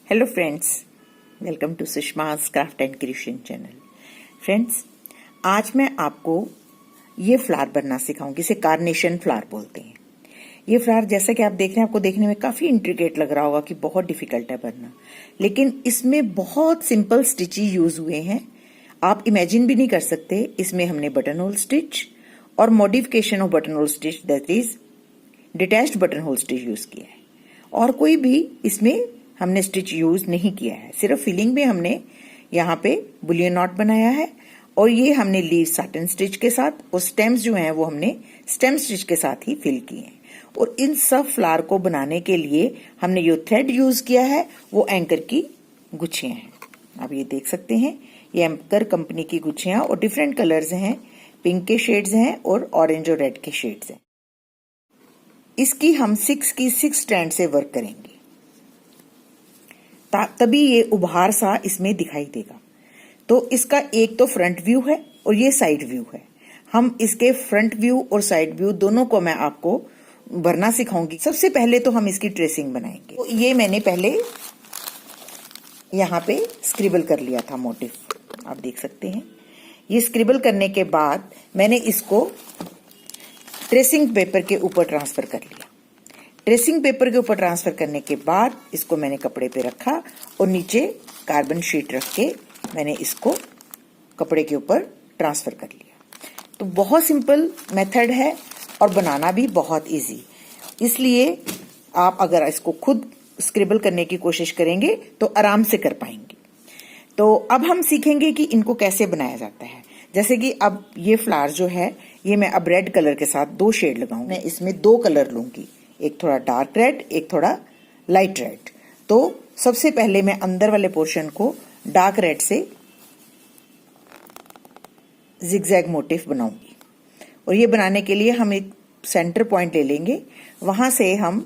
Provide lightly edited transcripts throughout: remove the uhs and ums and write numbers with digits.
Hello friends, welcome to Sushma's craft and creation channel. Friends, आज मैं आपको ये फ्लावर बनना सिखाऊंगी। इसे कार्नेशन फ्लावर बोलते हैं। ये फ्लावर जैसा कि आप देख रहे हैं, आपको देखने में काफी इंट्रिकेट लग रहा होगा कि बहुत डिफिकल्ट है बनना, लेकिन इसमें बहुत सिंपल स्टिचेस यूज हुए हैं। आप इमेजिन भी नहीं कर सकते। इसमें हमने बटन होल स्टिच और modification off button hole stitch, that is detached button hole stitch use किया है। और कोई भी इसमें हमने स्टिच यूज नहीं किया है। सिर्फ फिलिंग में हमने यहाँ पे बुलियन नॉट बनाया है और ये हमने लीव साटन स्टिच के साथ, और स्टेम्स जो हैं वो हमने स्टेम स्टिच के साथ ही फिल किए हैं। और इन सब फ्लावर को बनाने के लिए हमने जो थ्रेड यूज किया है वो एंकर की गुच्छियां हैं। आप ये देख सकते हैं, ये एंकर कंपनी की गुच्छियां और डिफरेंट कलर्स हैं। पिंक के शेड्स हैं और ऑरेंज और रेड के शेड्स हैं। इसकी हम 6 की 6 स्ट्रैंड से वर्क करेंगे, तभी ये उभार सा इसमें दिखाई देगा। तो इसका एक तो फ्रंट व्यू है और ये साइड व्यू है। हम इसके फ्रंट व्यू और साइड व्यू दोनों को मैं आपको भरना सिखाऊंगी। सबसे पहले तो हम इसकी ट्रेसिंग बनाएंगे। तो ये मैंने पहले यहाँ पे स्क्रिबल कर लिया था मोटिव, आप देख सकते हैं। ये स्क्रिबल करने के बाद मैंने इसको ट्रेसिंग पेपर के ऊपर ट्रांसफर कर लिया। ट्रेसिंग पेपर के ऊपर ट्रांसफर करने के बाद इसको मैंने कपड़े पे रखा और नीचे कार्बन शीट रख के मैंने इसको कपड़े के ऊपर ट्रांसफर कर लिया। तो बहुत सिंपल मेथड है और बनाना भी बहुत इजी। इसलिए आप अगर इसको खुद स्क्रिबल करने की कोशिश करेंगे तो आराम से कर पाएंगे। तो अब हम सीखेंगे कि इनको कैसे बनाया जाता है। जैसे कि अब ये फ्लावर जो है, ये मैं अब रेड कलर के साथ 2 शेड लगाऊंगी। मैं इसमें 2 कलर लूंगी, एक थोड़ा डार्क रेड, एक थोड़ा लाइट रेड। तो सबसे पहले मैं अंदर वाले पोर्शन को डार्क रेड से जिगजैग मोटिव बनाऊंगी। और ये बनाने के लिए हम एक सेंटर पॉइंट ले लेंगे, वहां से हम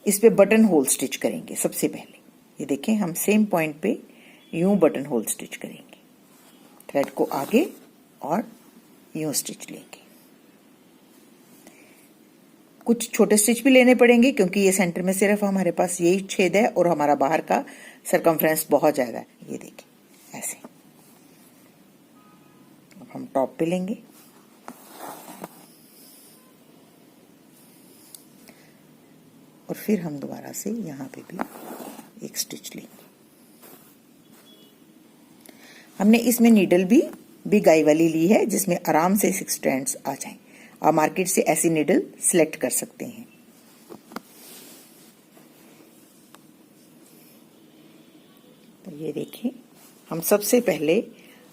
इस पे बटन होल स्टिच करेंगे। सबसे पहले ये देखें, हम सेम पॉइंट पे यूं बटन होल स्टिच करेंगे। थ्रेड को आगे और यूं स्टिच लेंगे। कुछ छोटे स्टिच भी लेने पड़ेंगे क्योंकि ये सेंटर में सिर्फ हमारे पास यही छेद है और हमारा बाहर का सरकमफ्रेंस बहुत ज्यादा है। ये देखिए ऐसे। अब हम टॉप पे लेंगे और फिर हम दोबारा से यहाँ पे भी एक स्टिच लेंगे। हमने इसमें नीडल भी गाई वाली ली है, जिसमें आराम से 6 स्ट्रैंड्स आ जाएं। आप मार्केट से ऐसी नीडल सिलेक्ट कर सकते हैं। तो ये देखिए, हम सबसे पहले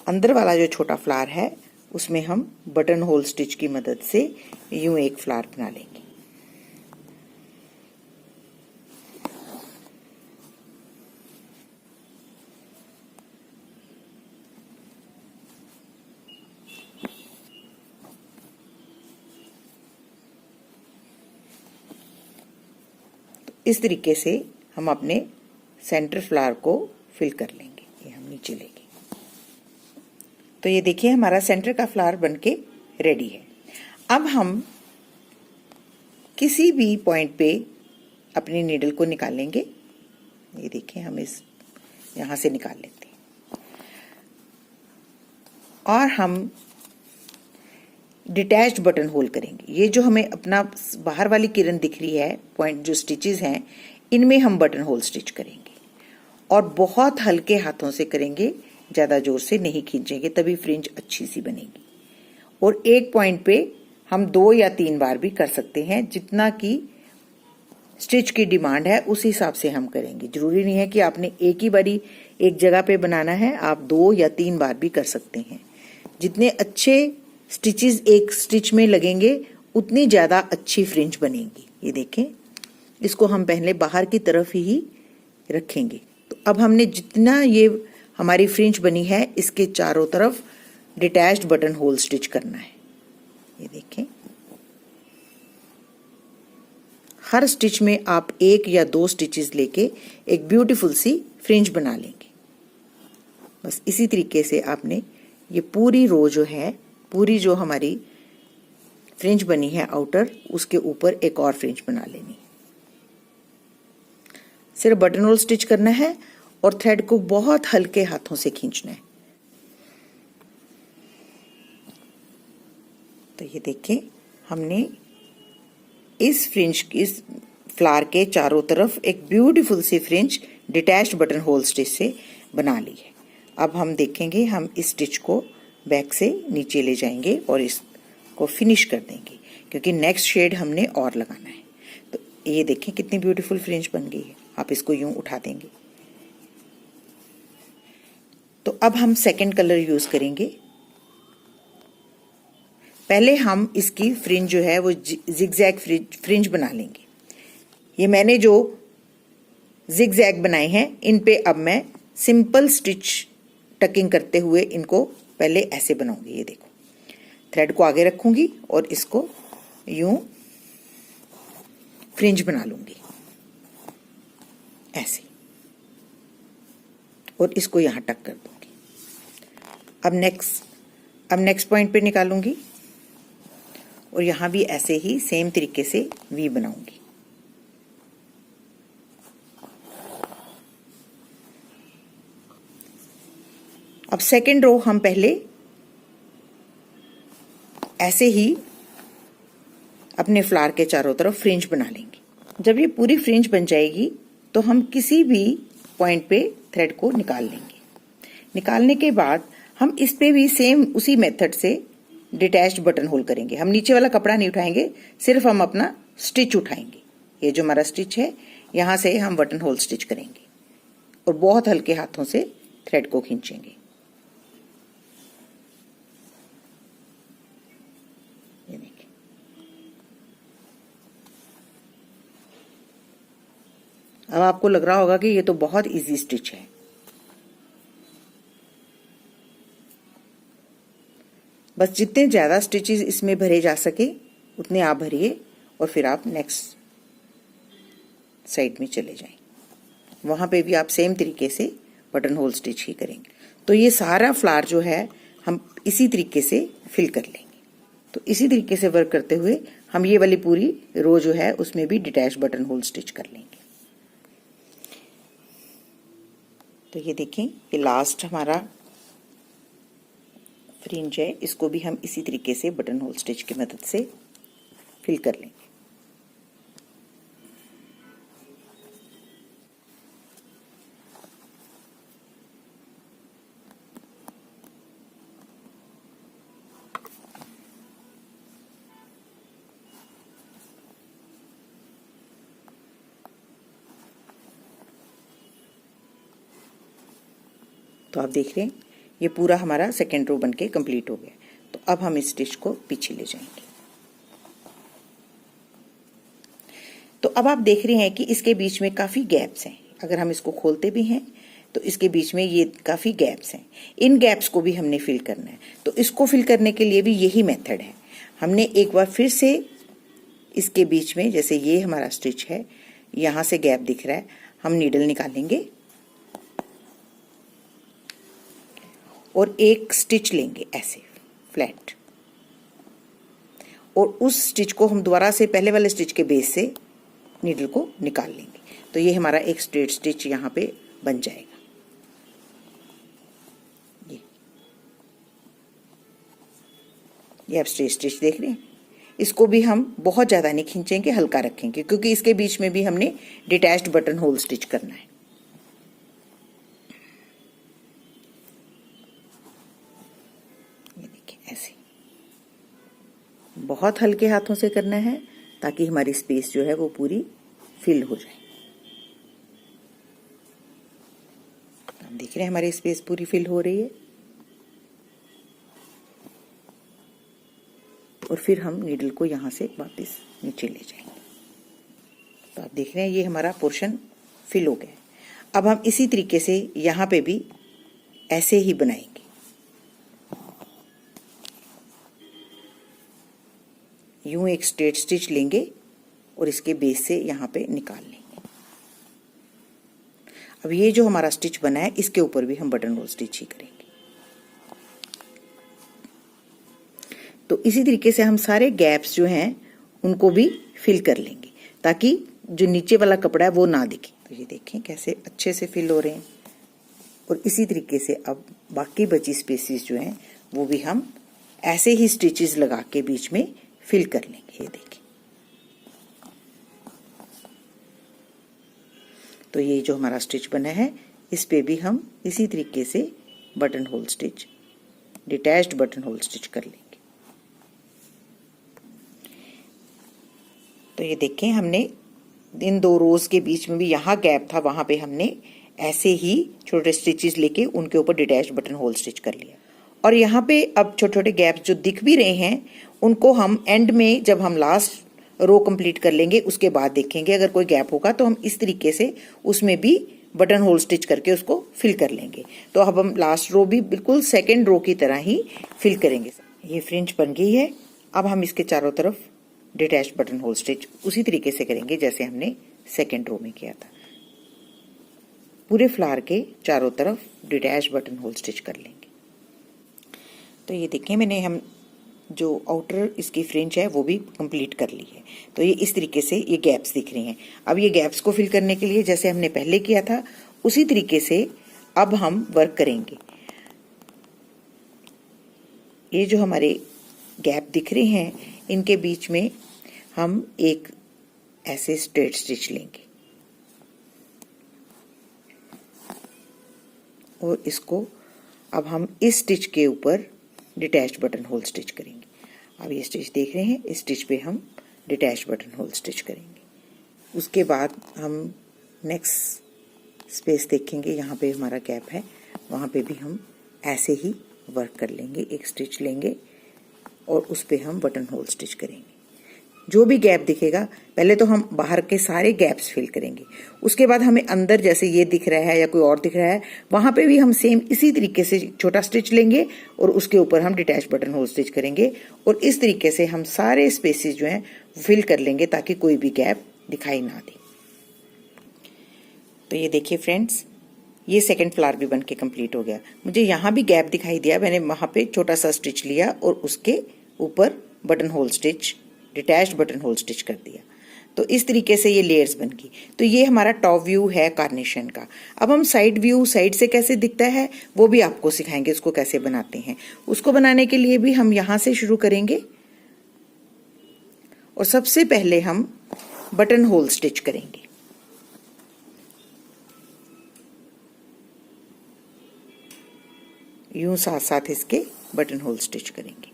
अंदर वाला जो छोटा फ्लावर है उसमें हम बटन होल स्टिच की मदद से यूं एक फ्लावर बना लेंगे। इस तरीके से हम अपने सेंटर फ्लावर को फिल कर लेंगे। ये हम नीचे लेंगे। तो ये देखिए, हमारा सेंटर का फ्लावर बनके रेडी है। अब हम किसी भी पॉइंट पे अपनी नीडल को निकालेंगे। ये देखिए, हम इस यहां से निकाल लेते हैं और हम डिटैच्ड बटन होल करेंगे। ये जो हमें अपना बाहर वाली किरण दिख रही है, पॉइंट जो स्टिचेस हैं, इनमें हम बटन होल स्टिच करेंगे और बहुत हल्के हाथों से करेंगे, ज्यादा जोर से नहीं खींचेंगे, तभी फ्रिंज अच्छी सी बनेगी। और एक पॉइंट पे हम 2 या 3 बार भी कर सकते हैं, जितना की स्टिच की डिमांड है उस हिसाब से हम करेंगे। जरूरी नहीं है कि आपने एक ही बारी एक जगह पे बनाना है, आप 2 या 3 बार भी कर सकते हैं। जितने अच्छे स्टिचेस एक स्टिच में लगेंगे उतनी ज्यादा अच्छी फ्रिंज बनेगी। ये देखें, इसको हम पहले बाहर की तरफ ही रखेंगे। तो अब हमने जितना ये हमारी फ्रिंज बनी है, इसके चारों तरफ डिटैच्ड बटन होल स्टिच करना है। ये देखें, हर स्टिच में आप 1 या 2 स्टिचेस लेके एक ब्यूटीफुल सी फ्रिंज बना लेंगे। बस इसी तरीके से आपने ये पूरी रो जो है, पूरी जो हमारी फ्रिंज बनी है आउटर, उसके ऊपर एक और फ्रिंज बना लेनी। सिर्फ बटन होल स्टिच करना है और थ्रेड को बहुत हल्के हाथों से खींचना है। तो ये देखिए, हमने इस फ्लावर के चारों तरफ एक ब्यूटीफुल सी fringe detached button hole stitch से बना ली है। अब हम देखेंगे, हम इस स्टिच को बैक से नीचे ले जाएंगे और इसको फिनिश कर देंगे, क्योंकि नेक्स्ट शेड हमने और लगाना है। तो ये देखें कितनी ब्यूटीफुल फ्रिंज बन गई है। आप इसको यूं उठा देंगे। तो अब हम सेकंड कलर यूज करेंगे। पहले हम इसकी फ्रिंज जो है वो जिगजैग फ्रिंज बना लेंगे। ये मैंने जो जिगजैग बनाए हैं, इन पे अब मैं सिंपल स्टिच टकिंग करते हुए इनको पहले ऐसे बनाऊंगी। ये देखो, थ्रेड को आगे रखूंगी और इसको यूं फ्रिंज बना लूंगी ऐसे, और इसको यहां टक कर दूंगी। अब नेक्स्ट पॉइंट पे निकालूंगी और यहां भी ऐसे ही सेम तरीके से वी बनाऊंगी। अब सेकेंड रो हम पहले ऐसे ही अपने फ्लावर के चारों तरफ फ्रिंज बना लेंगे। जब ये पूरी फ्रिंज बन जाएगी तो हम किसी भी पॉइंट पे थ्रेड को निकाल लेंगे। निकालने के बाद हम इस पे भी सेम उसी मेथड से डिटैच्ड बटन होल करेंगे। हम नीचे वाला कपड़ा नहीं उठाएंगे, सिर्फ हम अपना स्टिच उठाएंगे। ये जो हमारा स्टिच है, यहां से हम बटन होल स्टिच करेंगे और बहुत हल्के हाथों से थ्रेड को खींचेंगे। ये देखिए, अब आपको लग रहा होगा कि ये तो बहुत इजी स्टिच है। बस जितने ज्यादा स्टिचेस इसमें भरे जा सके उतने आप भरिए और फिर आप नेक्स्ट साइड में चले जाएं। वहां पे भी आप सेम तरीके से बटन होल स्टिच ही करेंगे। तो ये सारा फ्लावर जो है हम इसी तरीके से फिल कर लेंगे। तो इसी तरीके से वर्क करते हुए हम ये वाली पूरी रो जो है उसमें भी डिटैच बटन होल स्टिच कर लेंगे। तो ये देखें, ये लास्ट हमारा फ्रिंज है, इसको भी हम इसी तरीके से बटन होल स्टिच की मदद से फिल कर लेंगे। तो आप देख रहे हैं ये पूरा हमारा सेकेंड रो बनके कंप्लीट हो गया। तो अब हम इस स्टिच को पीछे ले जाएंगे। तो अब आप देख रहे हैं कि इसके बीच में काफी गैप्स हैं। अगर हम इसको खोलते भी हैं तो इसके बीच में ये काफी गैप्स हैं। इन गैप्स को भी हमने फिल करना है। तो इसको फिल करने के लिए भी यही मेथड है। हमने एक बार फिर से इसके बीच में, जैसे ये हमारा स्टिच है, यहां से गैप दिख रहा है, हम नीडल निकालेंगे और एक स्टिच लेंगे ऐसे फ्लैट, और उस स्टिच को हम दोबारा से पहले वाले स्टिच के बेस से नीडल को निकाल लेंगे। तो ये हमारा एक स्ट्रेट स्टिच यहाँ पे बन जाएगा। ये आप स्ट्रेट स्टिच देख रहे हैं। इसको भी हम बहुत ज्यादा नहीं खींचेंगे, हल्का रखेंगे, क्योंकि इसके बीच में भी हमने डिटैच्ड बटन होल स्टिच करना है। ऐसे बहुत हल्के हाथों से करना है ताकि हमारी स्पेस जो है वो पूरी फिल हो जाए। आप देख रहे हैं हमारी स्पेस पूरी फिल हो रही है। और फिर हम नीडल को यहां से वापस नीचे ले जाएंगे। तो आप देख रहे हैं ये हमारा पोर्शन फिल हो गया। अब हम इसी तरीके से यहां पे भी ऐसे ही बनाएंगे। यूं एक स्ट्रेट स्टिच लेंगे और इसके बेस से यहां पे निकाल लेंगे। अब ये जो हमारा स्टिच बना है इसके ऊपर भी हम बटन होल स्टिच ही करेंगे। तो इसी तरीके से हम सारे गैप्स जो हैं उनको भी फिल कर लेंगे ताकि जो नीचे वाला कपड़ा है वो ना दिखे। तो ये देखें कैसे अच्छे से फिल हो रहे हैं। और इसी तरीके से अब बाकी बची स्पेसेस जो हैं वो भी हम ऐसे ही स्टिचेस लगा के बीच में फिल कर लेंगे। ये देखिए, तो ये जो हमारा स्टिच बना है इस पे भी हम इसी तरीके से button hole stitch, detached button hole stitch कर लेंगे। तो ये देखें, हमने इन दो रोज के बीच में भी यहाँ गैप था, वहां पे हमने ऐसे ही छोटे स्टिचेस लेके उनके ऊपर डिटैच्ड बटन होल स्टिच कर लिया। और यहाँ पे अब छोटे छोटे गैप्स जो दिख भी रहे हैं उनको हम एंड में जब हम लास्ट रो कंप्लीट कर लेंगे उसके बाद देखेंगे, अगर कोई गैप होगा तो हम इस तरीके से उसमें भी बटन होल स्टिच करके उसको फिल कर लेंगे। तो अब हम लास्ट रो भी बिल्कुल सेकेंड रो की तरह ही फिल करेंगे। ये फ्रिंज बन गई है। अब हम इसके चारों तरफ डिटैच्ड बटन होल स्टिच उसी तरीके से करेंगे जैसे हमने सेकेंड रो में किया था। पूरे फ्लावर के चारों तरफ डिटैच्ड बटन होल स्टिच कर लेंगे। तो ये देखिए, मैंने हम जो आउटर इसकी फ्रिंज है वो भी कंप्लीट कर ली है। तो ये इस तरीके से ये गैप्स दिख रही हैं। अब ये गैप्स को फिल करने के लिए जैसे हमने पहले किया था उसी तरीके से अब हम वर्क करेंगे। ये जो हमारे गैप दिख रहे हैं इनके बीच में हम एक ऐसे स्ट्रेट स्टिच लेंगे और इसको अब हम इस स्टिच के ऊपर डिटैच्ड बटन होल स्टिच करेंगे। अब ये स्टिच देख रहे हैं, इस स्टिच पे हम डिटैच्ड बटन होल स्टिच करेंगे। उसके बाद हम नेक्स्ट स्पेस देखेंगे, यहाँ पे हमारा गैप है, वहाँ पे भी हम ऐसे ही वर्क कर लेंगे। एक स्टिच लेंगे और उस पे हम बटन होल स्टिच करेंगे। जो भी गैप दिखेगा पहले तो हम बाहर के सारे गैप्स फिल करेंगे, उसके बाद हमें अंदर जैसे ये दिख रहा है या कोई और दिख रहा है वहां पे भी हम सेम इसी तरीके से छोटा स्टिच लेंगे और उसके ऊपर हम डिटैच बटन होल स्टिच करेंगे। और इस तरीके से हम सारे स्पेसेस जो हैं फिल कर लेंगे ताकि कोई भी गैप दिखाई ना दे। तो ये देखिए फ्रेंड्स, ये सेकेंड फ्लावर भी बन के कम्प्लीट हो गया। मुझे यहाँ भी गैप दिखाई दिया, मैंने वहां पे छोटा सा स्टिच लिया और उसके ऊपर button hole stitch, detached button hole stitch कर दिया। तो इस तरीके से ये लेयर्स बन गई। तो ये हमारा टॉप व्यू है कार्नेशन का। अब हम साइड व्यू, साइड से कैसे दिखता है वो भी आपको सिखाएंगे, उसको कैसे बनाते हैं। उसको बनाने के लिए भी हम यहां से शुरू करेंगे और सबसे पहले हम बटन होल स्टिच करेंगे। यूं साथ साथ इसके बटन होल स्टिच करेंगे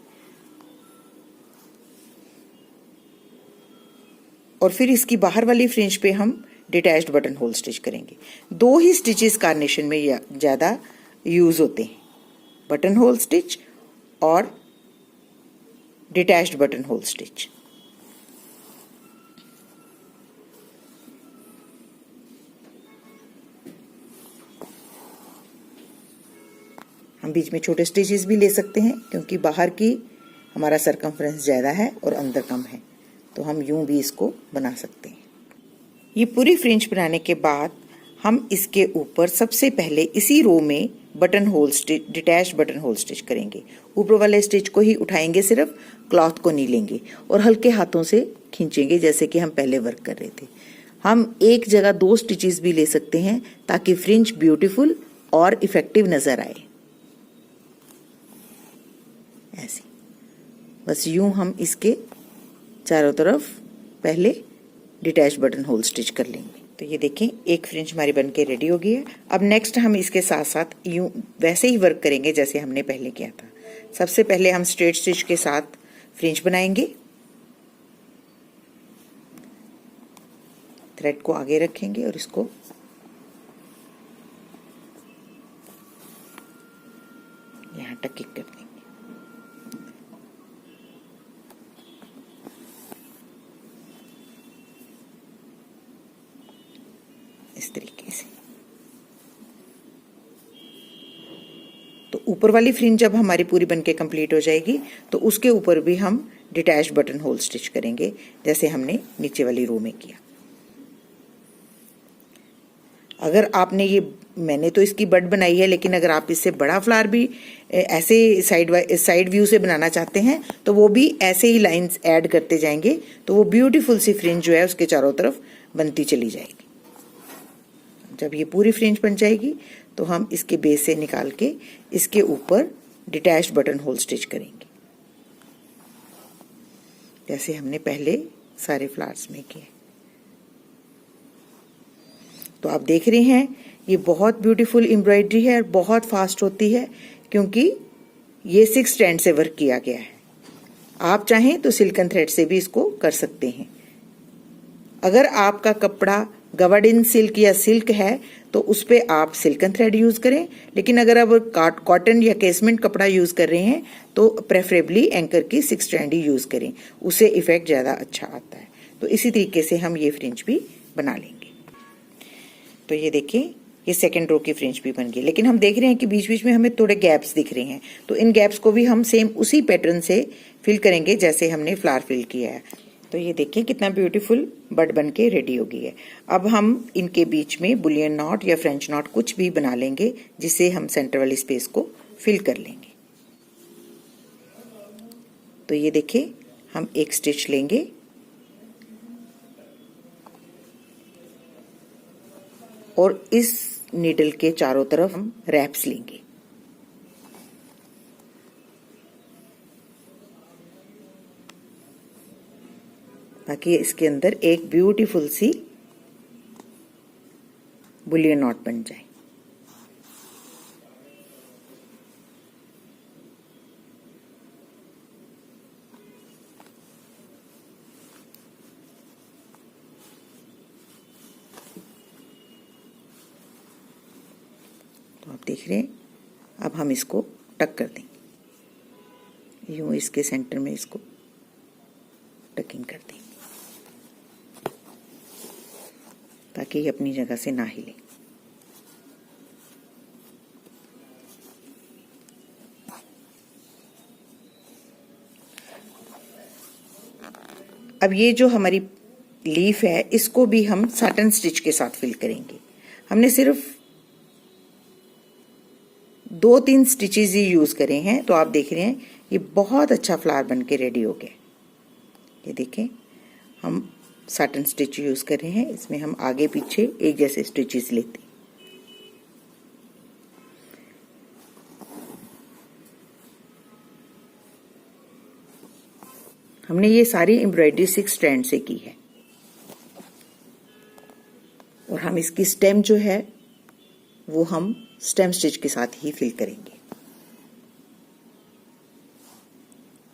और फिर इसकी बाहर वाली फ्रिंज पे हम डिटैच्ड बटन होल स्टिच करेंगे। दो ही स्टिचेस कार्नेशन में ज़्यादा यूज होते हैं, बटन होल स्टिच और डिटैच्ड बटन होल स्टिच। हम बीच में छोटे स्टिचेस भी ले सकते हैं क्योंकि बाहर की हमारा सरकमफ्रेंस ज़्यादा है और अंदर कम है, तो हम यूं भी इसको बना सकते हैं। ये पूरी फ्रिंज बनाने के बाद हम इसके ऊपर सबसे पहले इसी रो में button hole stitch, detach button hole stitch करेंगे। ऊपर वाले स्टिच को ही उठाएंगे, सिर्फ क्लॉथ को नहीं लेंगे और हल्के हाथों से खींचेंगे जैसे कि हम पहले वर्क कर रहे थे। हम एक जगह दो स्टिचेस भी ले सकते हैं ताकि फ्रिंज ब्यूटीफुल और इफेक्टिव नजर आए। ऐसे बस यूं हम इसके चारों तरफ पहले डिटैच बटन होल स्टिच कर लेंगे। तो ये देखें, एक फ्रिंज हमारी बनके रेडी हो गई है। अब नेक्स्ट हम इसके साथ साथ यूं वैसे ही वर्क करेंगे जैसे हमने पहले किया था। सबसे पहले हम स्ट्रेट स्टिच के साथ फ्रिंज बनाएंगे, थ्रेड को आगे रखेंगे और इसको यहाँ टकिंग कर देंगे। इस तरीके से। तो ऊपर वाली फ्रिंज जब हमारी पूरी बनके कंप्लीट हो जाएगी तो उसके ऊपर भी हम डिटैच बटन होल स्टिच करेंगे जैसे हमने नीचे वाली रो में किया। अगर आपने ये, मैंने तो इसकी बड बनाई है, लेकिन अगर आप इससे बड़ा फ्लावर भी ऐसे साइड व्यू से बनाना चाहते हैं तो वो भी ऐसे ही लाइंस ऐड करते जाएंगे तो वो ब्यूटीफुल सी फ्रिंज जो है उसके चारों तरफ बनती चली जाएगी। जब ये पूरी फ्रिंज बन जाएगी तो हम इसके बेस से निकाल के इसके ऊपर डिटैच्ड बटन होल स्टिच करेंगे, जैसे हमने पहले सारे फ्लावर्स में किए। तो आप देख रहे हैं ये बहुत ब्यूटीफुल एम्ब्रॉयडरी है और बहुत फास्ट होती है, क्योंकि ये 6 स्ट्रैंड से वर्क किया गया है। आप चाहें तो सिल्कन थ्रेड से भी इसको कर सकते हैं। अगर आपका कपड़ा गवाडिन सिल्क या सिल्क है तो उस पे आप सिल्कन थ्रेड यूज करें, लेकिन अगर आप कॉटन या केसमेंट कपड़ा यूज कर रहे हैं तो प्रेफरेबली एंकर की 6 स्ट्रैंड ही यूज करें, उससे इफेक्ट ज्यादा अच्छा आता है। तो इसी तरीके से हम ये फ्रिंज भी बना लेंगे। तो ये देखिए ये सेकंड रो की फ्रिंज भी बन गई, लेकिन हम देख रहे हैं कि बीच बीच में हमें थोड़े गैप्स दिख रहे हैं, तो इन गैप्स को भी हम सेम उसी पैटर्न से फिल करेंगे जैसे हमने फ्लावर फिल किया है। तो ये देखिए कितना ब्यूटीफुल बड बन के रेडी हो गई है। अब हम इनके बीच में बुलियन नॉट या फ्रेंच नॉट कुछ भी बना लेंगे, जिससे हम सेंटर वाली स्पेस को फिल कर लेंगे। तो ये देखिए हम एक स्टिच लेंगे और इस नीडल के चारों तरफ हम रैप्स लेंगे। ताकि इसके अंदर एक ब्यूटीफुल सी बुलियन नॉट बन जाए। तो आप देख रहे हैं, अब हम इसको टक कर देंगे, यूं इसके सेंटर में इसको टकिंग कर देंगे ताकि ये अपनी जगह से ना हिले। अब ये जो हमारी लीफ है इसको भी हम साटन स्टिच के साथ फिल करेंगे। हमने सिर्फ 2-3 स्टिचेस ही यूज करे हैं, तो आप देख रहे हैं ये बहुत अच्छा फ्लावर बन के रेडी हो गया। ये देखें हम साटन स्टिच यूज कर रहे हैं, इसमें हम आगे पीछे एक जैसे स्टिचेस लेते हैं। हमने ये सारी एम्ब्रॉयडरी 6 स्ट्रैंड से की है और हम इसकी स्टेम जो है वो हम स्टेम स्टिच के साथ ही फिल करेंगे।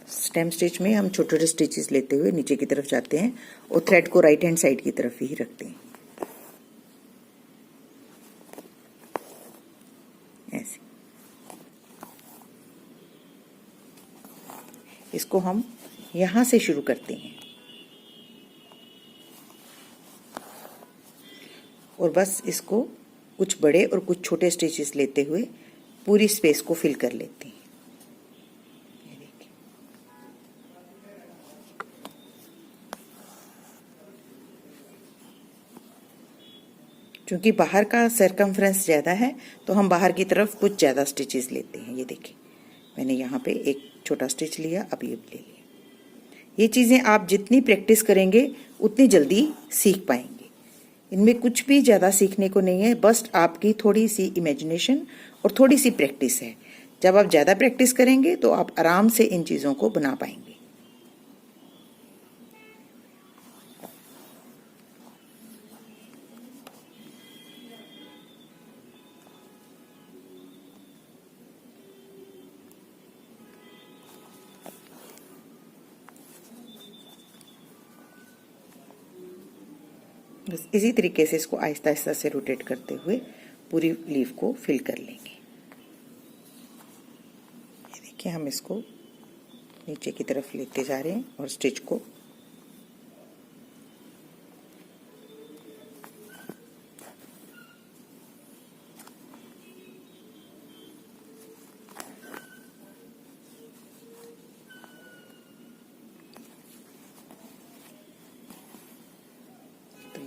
स्टेम स्टिच में हम छोटे छोटे स्टिचेस लेते हुए नीचे की तरफ जाते हैं और थ्रेड को राइट हैंड साइड की तरफ ही रखते हैं, ऐसे। इसको हम यहां से शुरू करते हैं और बस इसको कुछ बड़े और कुछ छोटे स्टिचेस लेते हुए पूरी स्पेस को फिल कर लेते हैं। ये देखिए, क्योंकि बाहर का सरकमफ्रेंस ज्यादा है तो हम बाहर की तरफ कुछ ज्यादा स्टिचेस लेते हैं। ये देखिए मैंने यहाँ पे एक छोटा स्टिच लिया, अब ये ले लिया। ये चीजें आप जितनी प्रैक्टिस करेंगे उतनी जल्दी सीख पाएंगे। इनमें कुछ भी ज्यादा सीखने को नहीं है, बस आपकी थोड़ी सी इमेजिनेशन और थोड़ी सी प्रैक्टिस है। जब आप ज्यादा प्रैक्टिस करेंगे तो आप आराम से इन चीजों को बना पाएंगे। बस इसी तरीके से इसको आहिस्ता आहिस्ता से रोटेट करते हुए पूरी लीफ को फिल कर लेंगे। ये देखिए हम इसको नीचे की तरफ लेते जा रहे हैं और स्टिच को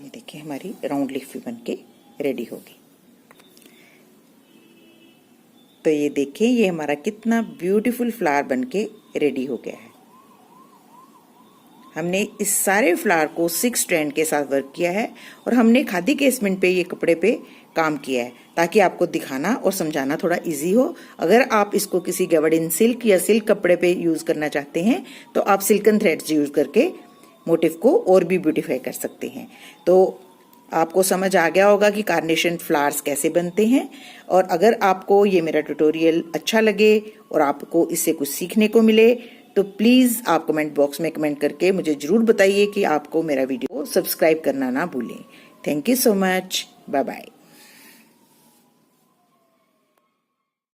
देखिए हमारी राउंड लीफ भी बनके रेडी होगी। तो ये देखिए ये हमारा कितना ब्यूटीफुल फ्लावर बनके रेडी हो गया है। हमने इस सारे फ्लावर को 6 स्ट्रैंड के साथ वर्क किया है और हमने खादी केसमेंट पे ये कपड़े पे काम किया है ताकि आपको दिखाना और समझाना थोड़ा इजी हो। अगर आप इसको किसी गैवार्डिन सिल्क या सिल्क कपड़े पे यूज करना चाहते हैं तो आप सिल्कन थ्रेड्स यूज करके मोटिव को और भी ब्यूटीफाई कर सकते हैं। तो आपको समझ आ गया होगा कि कार्नेशन फ्लावर्स कैसे बनते हैं। और अगर आपको ये मेरा ट्यूटोरियल अच्छा लगे और आपको इससे कुछ सीखने को मिले तो प्लीज आप कमेंट बॉक्स में कमेंट करके मुझे जरूर बताइए कि आपको मेरा वीडियो सब्सक्राइब करना ना भूलें। Thank you so much. Bye bye.